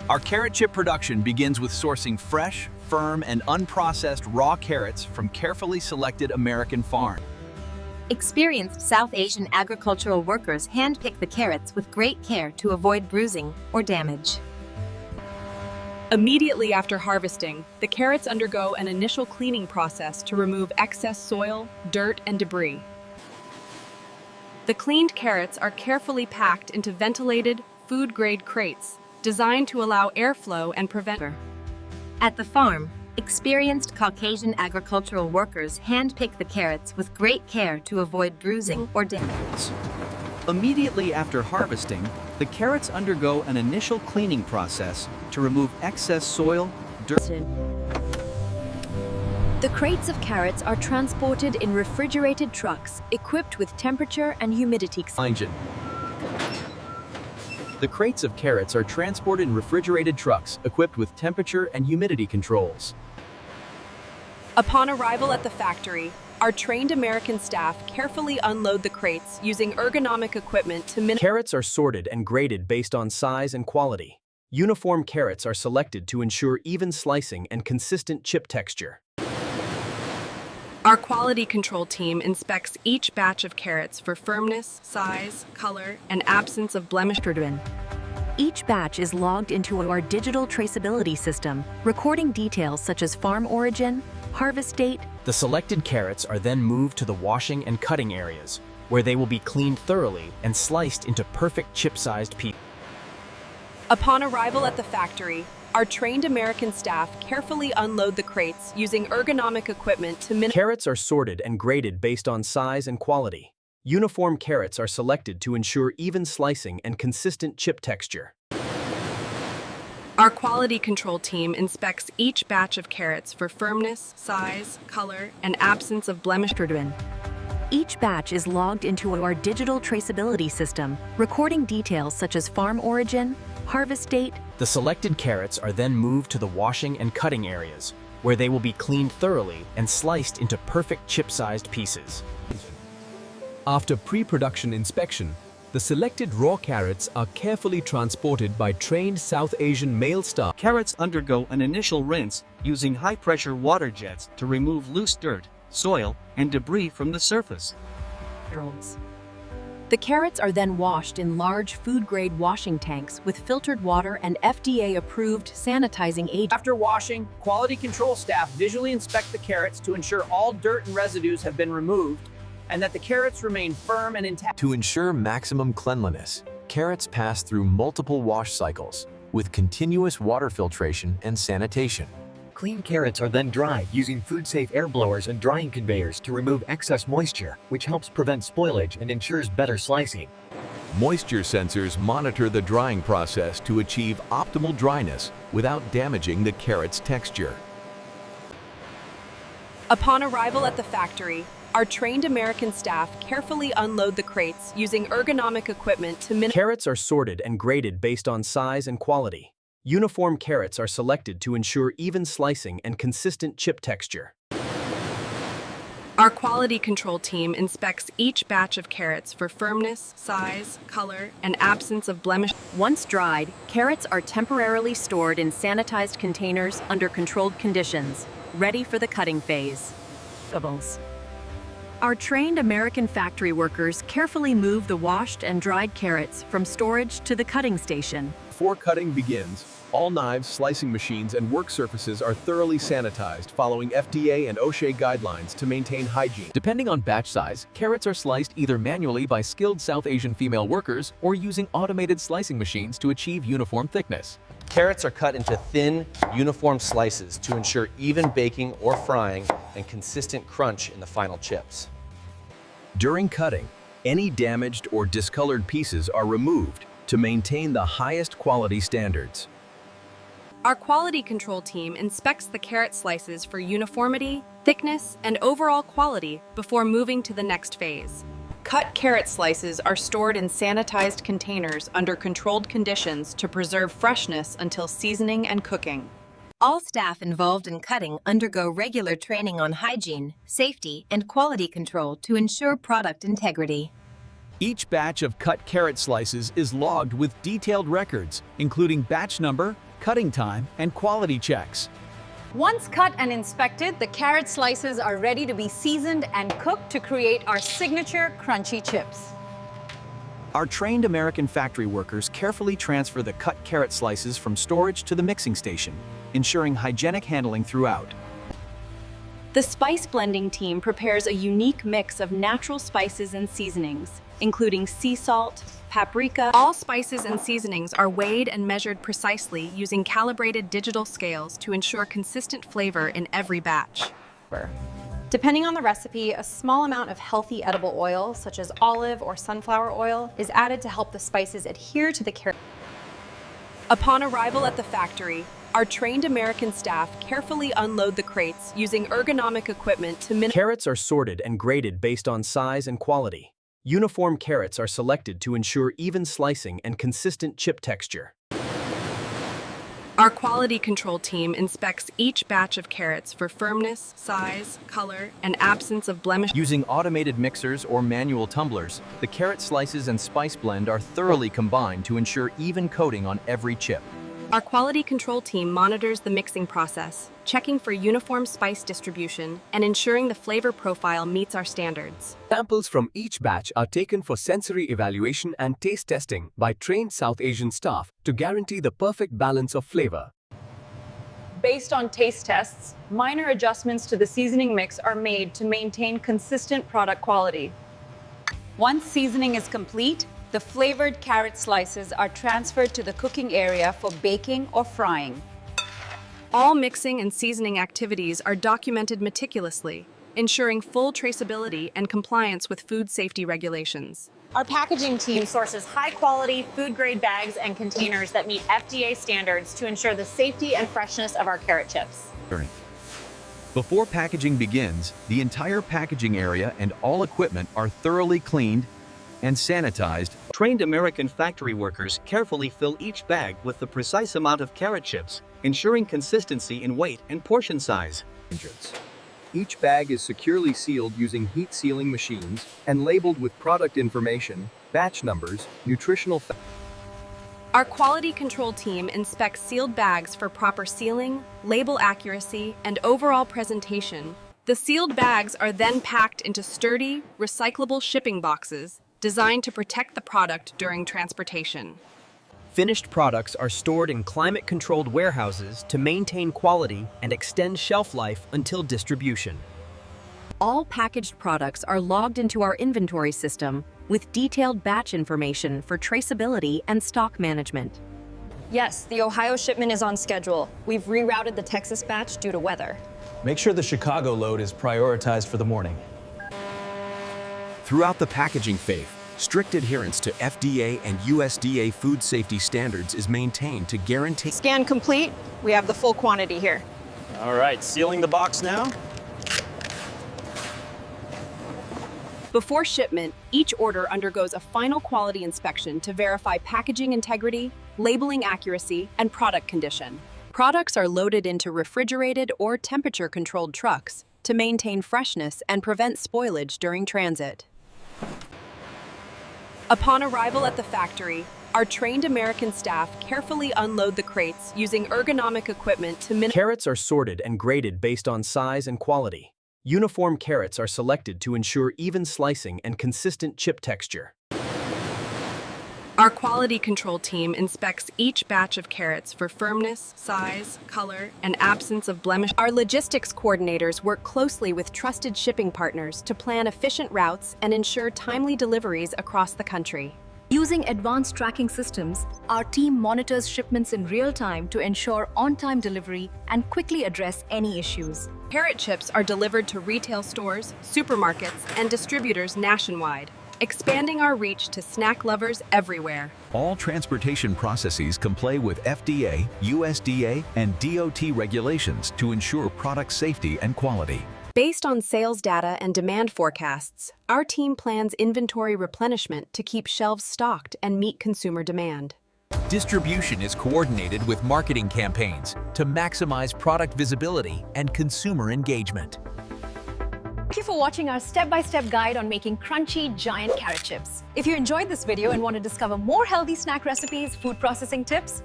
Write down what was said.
Our carrot chip production begins with sourcing fresh, firm, and unprocessed raw carrots from carefully selected American farms. Experienced South Asian agricultural workers hand-pick the carrots with great care to avoid bruising or damage. Immediately after harvesting, the carrots undergo an initial cleaning process to remove excess soil, dirt, and debris. The cleaned carrots are carefully packed into ventilated, food-grade crates, designed to allow airflow and prevent. At the farm, experienced Caucasian agricultural workers hand-pick the carrots with great care to avoid bruising or damage. Immediately after harvesting, the carrots undergo an initial cleaning process to remove excess soil, dirt. The crates of carrots are transported in refrigerated trucks equipped with temperature and humidity. The crates of carrots are transported in refrigerated trucks equipped with temperature and humidity controls. Upon arrival at the factory, our trained American staff carefully unload the crates using ergonomic equipment to minimize. Carrots are sorted and graded based on size and quality. Uniform carrots are selected to ensure even slicing and consistent chip texture. Our quality control team inspects each batch of carrots for firmness, size, color, and absence of blemish. Each batch is logged into our digital traceability system, recording details such as farm origin, harvest date. The selected carrots are then moved to the washing and cutting areas, where they will be cleaned thoroughly and sliced into perfect chip-sized pieces. Upon arrival at the factory, our trained American staff carefully unload the crates using ergonomic equipment to minimize. Carrots are sorted and graded based on size and quality. Uniform carrots are selected to ensure even slicing and consistent chip texture. Our quality control team inspects each batch of carrots for firmness, size, color, and absence of blemish. Each batch is logged into our digital traceability system, recording details such as farm origin, harvest date. The selected carrots are then moved to the washing and cutting areas, where they will be cleaned thoroughly and sliced into perfect chip-sized pieces. After pre-production inspection, the selected raw carrots are carefully transported by trained South Asian male staff. Carrots undergo an initial rinse using high-pressure water jets to remove loose dirt, soil, and debris from the surface. The carrots are then washed in large food-grade washing tanks with filtered water and FDA-approved sanitizing agent. After washing, quality control staff visually inspect the carrots to ensure all dirt and residues have been removed and that the carrots remain firm and intact. To ensure maximum cleanliness, carrots pass through multiple wash cycles with continuous water filtration and sanitation. Clean carrots are then dried using food-safe air blowers and drying conveyors to remove excess moisture, which helps prevent spoilage and ensures better slicing. Moisture sensors monitor the drying process to achieve optimal dryness without damaging the carrot's texture. Upon arrival at the factory, our trained American staff carefully unload the crates using ergonomic equipment to minimize. Carrots are sorted and graded based on size and quality. Uniform carrots are selected to ensure even slicing and consistent chip texture. Our quality control team inspects each batch of carrots for firmness, size, color, and absence of blemish. Once dried, carrots are temporarily stored in sanitized containers under controlled conditions, ready for the cutting phase. Our trained American factory workers carefully move the washed and dried carrots from storage to the cutting station. Before cutting begins, all knives, slicing machines, and work surfaces are thoroughly sanitized following FDA and OSHA guidelines to maintain hygiene. Depending on batch size, carrots are sliced either manually by skilled South Asian female workers or using automated slicing machines to achieve uniform thickness. Carrots are cut into thin, uniform slices to ensure even baking or frying and consistent crunch in the final chips. During cutting, any damaged or discolored pieces are removed to maintain the highest quality standards. Our quality control team inspects the carrot slices for uniformity, thickness, and overall quality before moving to the next phase. Cut carrot slices are stored in sanitized containers under controlled conditions to preserve freshness until seasoning and cooking. All staff involved in cutting undergo regular training on hygiene, safety, and quality control to ensure product integrity. Each batch of cut carrot slices is logged with detailed records, including batch number, cutting time, and quality checks. Once cut and inspected, the carrot slices are ready to be seasoned and cooked to create our signature crunchy chips. Our trained American factory workers carefully transfer the cut carrot slices from storage to the mixing station, ensuring hygienic handling throughout. The spice blending team prepares a unique mix of natural spices and seasonings, including sea salt, paprika. All spices and seasonings are weighed and measured precisely using calibrated digital scales to ensure consistent flavor in every batch. Depending on the recipe, a small amount of healthy edible oil, such as olive or sunflower oil, is added to help the spices adhere to the carrot. Upon arrival at the factory, our trained American staff carefully unload the crates using ergonomic equipment to minimize. Carrots are sorted and graded based on size and quality. Uniform carrots are selected to ensure even slicing and consistent chip texture. Our quality control team inspects each batch of carrots for firmness, size, color, and absence of blemish. Using automated mixers or manual tumblers, the carrot slices and spice blend are thoroughly combined to ensure even coating on every chip. Our quality control team monitors the mixing process, checking for uniform spice distribution and ensuring the flavor profile meets our standards. Samples from each batch are taken for sensory evaluation and taste testing by trained South Asian staff to guarantee the perfect balance of flavor. Based on taste tests, minor adjustments to the seasoning mix are made to maintain consistent product quality. Once seasoning is complete, the flavored carrot slices are transferred to the cooking area for baking or frying. All mixing and seasoning activities are documented meticulously, ensuring full traceability and compliance with food safety regulations. Our packaging team sources high-quality, food-grade bags and containers that meet FDA standards to ensure the safety and freshness of our carrot chips. Before packaging begins, the entire packaging area and all equipment are thoroughly cleaned and sanitized. Trained American factory workers carefully fill each bag with the precise amount of carrot chips, ensuring consistency in weight and portion size. Each bag is securely sealed using heat sealing machines and labeled with product information, batch numbers, nutritional factors. Our quality control team inspects sealed bags for proper sealing, label accuracy, and overall presentation. The sealed bags are then packed into sturdy, recyclable shipping boxes designed to protect the product during transportation. Finished products are stored in climate-controlled warehouses to maintain quality and extend shelf life until distribution. All packaged products are logged into our inventory system with detailed batch information for traceability and stock management. Yes, the Ohio shipment is on schedule. We've rerouted the Texas batch due to weather. Make sure the Chicago load is prioritized for the morning. Throughout the packaging phase, strict adherence to FDA and USDA food safety standards is maintained to guarantee. Scan complete. We have the full quantity here. All right, sealing the box now. Before shipment, each order undergoes a final quality inspection to verify packaging integrity, labeling accuracy, and product condition. Products are loaded into refrigerated or temperature-controlled trucks to maintain freshness and prevent spoilage during transit. Upon arrival at the factory, our trained American staff carefully unload the crates using ergonomic equipment to minimize. Carrots are sorted and graded based on size and quality. Uniform carrots are selected to ensure even slicing and consistent chip texture. Our quality control team inspects each batch of carrots for firmness, size, color, and absence of blemish. Our logistics coordinators work closely with trusted shipping partners to plan efficient routes and ensure timely deliveries across the country. Using advanced tracking systems, our team monitors shipments in real time to ensure on-time delivery and quickly address any issues. Carrot chips are delivered to retail stores, supermarkets, and distributors nationwide, expanding our reach to snack lovers everywhere. All transportation processes comply with FDA, USDA, and DOT regulations to ensure product safety and quality. Based on sales data and demand forecasts, our team plans inventory replenishment to keep shelves stocked and meet consumer demand. Distribution is coordinated with marketing campaigns to maximize product visibility and consumer engagement. Thank you for watching our step-by-step guide on making crunchy, giant carrot chips. If you enjoyed this video and want to discover more healthy snack recipes, food processing tips,